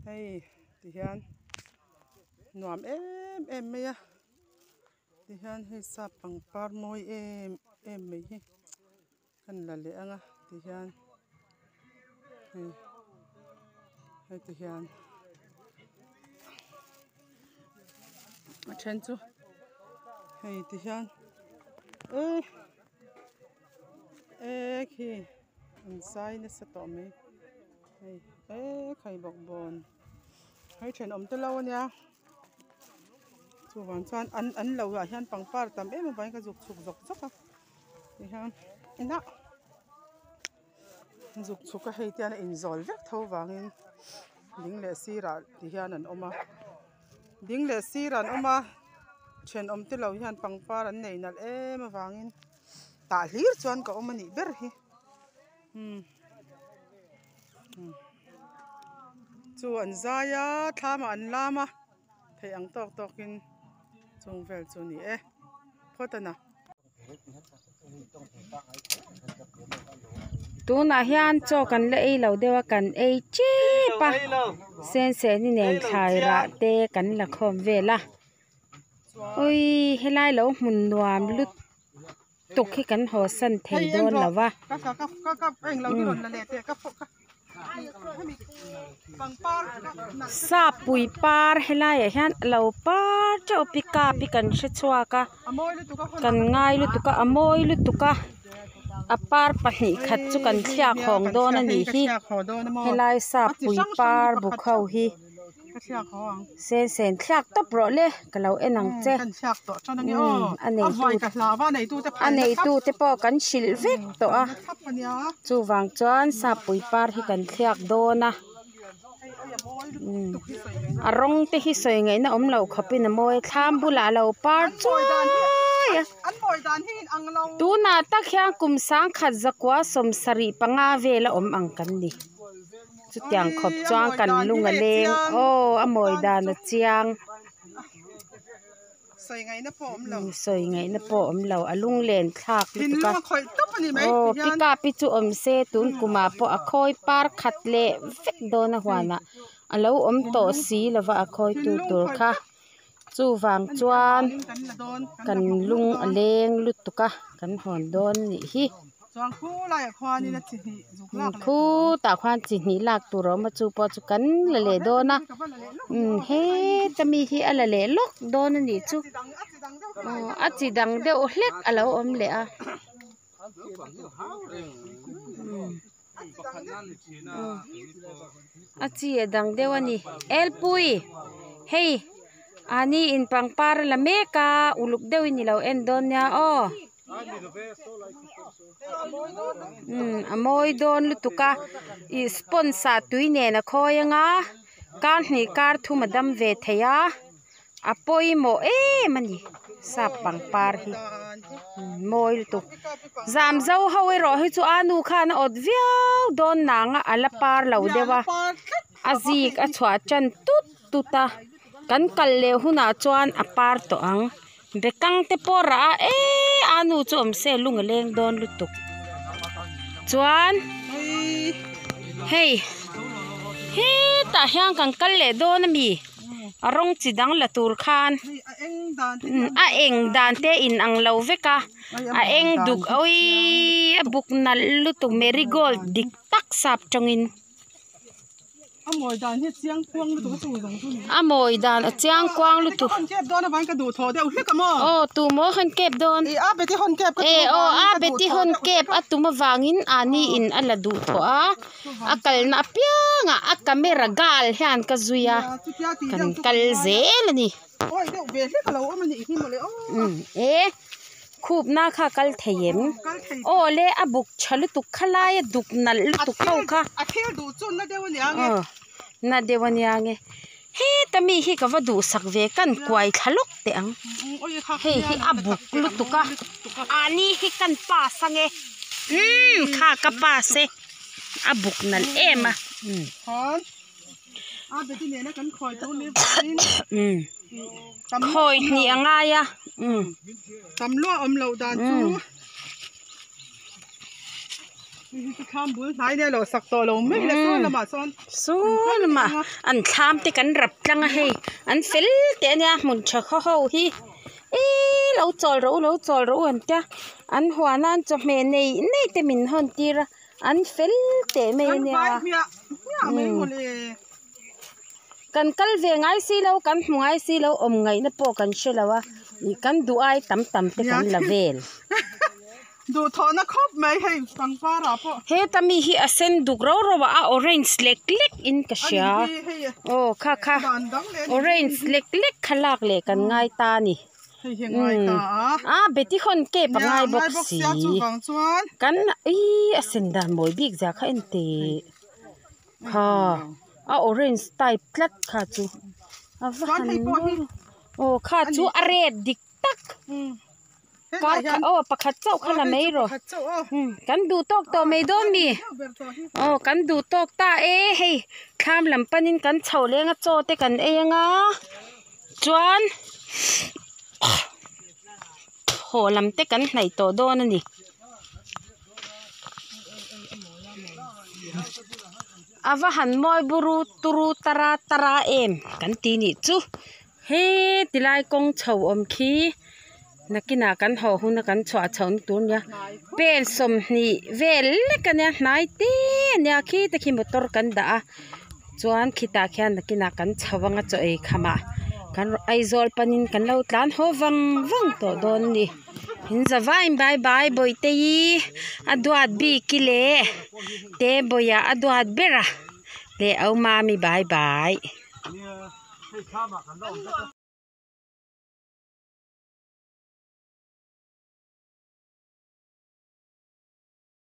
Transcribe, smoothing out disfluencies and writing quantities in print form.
hay thì hiền nuam em mấy á thì hiền hay sắp bằng par môi em mấy hi kan là lẽ nga thì hiền hay thì hiền chân chú hay thì hiền khi anh sai nó sẽ tỏ mấy hay khai bọc bồn hay chuyện ôm tới lâu nha chú hoàn toàn ăn lâu à hiền bằng par tầm em mà phải cái dục à thì hiền nè dục cái hay tiền in rồi vết thâu vàng đinh lệ xì ra thì hiền anh ôm đinh lệ xì ra ôm chuyện ôm tới lâu hiền bằng par anh này nè em mà vàng ta lir chuan ka ôm ani ber hi chu an zaya thama an lama thei ang tok in chung vel chu ni photana tu na hian cho kan le lo dewa kan chi pa sen ni nen thai ra te kan la khom vela oi helai lo mun nuam lut tục khi cắn hồ sân thầy đôn là va sa pui par helai hian lo par cho pika pikan se chua ka kan ngai lu tuka amoi lu tuka apar pahni khat chu kan thia khong don ani hi helai sa pui par bu khau hi sen thak to pro le kalau enang che anei tu te po kan shil vek to a chu wang chuan sa pui par hi kan thak dona arong te hi soi ngai na om lo khapin a moi thlam bula lo par chu tu na tak hian kum sang khat zakwa som sari panga vela om ang kan ni chu tiang khop chuang kan lunga leng a moi dan a chiang soi ngai na po om lo alung len thak ka pika pi chu om se tun kuma po a khoi par khat le vek do na hwana alo om to si lawa a khoi tu tur kha chu wang chuan kan lung aleng lutuka kan hon don ni hi khu ta khoan chi ni lak tu ro ma chu po chu kan la le do na he tami hi ala le lok do na ni chu a chi dang de o hlek alo om le a a chi e dang de wani el pui hey ani in pangpar la meka uluk dewi ni lo en don ya amoi don lutuka i sponsor tuine na khoyanga kan ni kar thu madam ve theya apoi mo mani sa pangpar hi moi lutuk zam zo hawi ro hi chu anu khan od viau don nanga ala par lo dewa azik a chwa chan tut tuta kan kal le huna chuan apar to ang bekang te pora anu chom se lunga leng don lutuk chuan hey ta hiang kan kal le don mi arong chidang la tur khan a eng dan te in ang lo veka a eng duk oi a buk nal lutuk marigold dik tak sap chongin amoi dan hi chiang kwang lu tu chu jong chu ni amoi dan a chiang kwang lu tu hon kep don ban ka du tho de u hlek mo tu mo hon kep don a beti hon kep ka beti hon kep atuma wangin ani in ala du tho a kal na pianga a camera gal hian ka zuya kan kal zel ni oi de ve hlek lo amani hi mo le khup na kha kal theyem le abuk chalu tu khalai duk nal tu khau kha a thel du chun na dewani ange na dewani ange he tami hi ka wadu sakve kan kwai thalok te ang he hi abuk lu tu ka ani hi kan pa sange kha ka pa se abuk nal ema hon a beti ne na kan khoi tu ni khoi ni anga ya tam lo om lo dan chu ข้ามบุญไหนเนี่ยเราสักตัวเราไม่เลยซ้อนละมาซ้อน Sun mà ăn tham thì cắn rập lăng hay ăn phil thế nha muốn chờ khó hậu hi ê lâu trồi rau ăn ta ăn hoa nan cho mẹ này thì mình hơn tí ra ăn phil thế mẹ nha cần cắt về ngay xí lâu cần ngay xí lâu ngày nó bỏ cần xí lâu à cần đủ ai tắm thì cần là vềดูทอนะครบไหมให้ฟังฟ้าราพ่อ he tami hi asen dugro rowa a orange lek in ka sha oh kha orange lek khalak le kan ngai ta ni ให้เฮียงไงตา beti khon ke pa ngai box si จูฟังชวน kan asen dan moi big za kha ente kha a orange type plat kha chu a van oh kha chu a red dik tak pakhat chau khala mai ro kan du tok to mai don mi kan du tok ta hei kham lam panin kan chho lenga cho te kan nga chuan ho lam te kan hnai to don ani ava han moi buru turu tara em kan ti ni chu he tilai kong chho om khi nakina kan ho huna kan chwa chon tur nya pen som ni vel kan ya nai te nya khi ta khi motor kan da chuan khita khian nakina kan chawanga cho ei khama kan aizol panin kan lo tlan ho wang to don ni hin zawai bye boy te yi aduat bi kile te boya aduat bera le au mami bye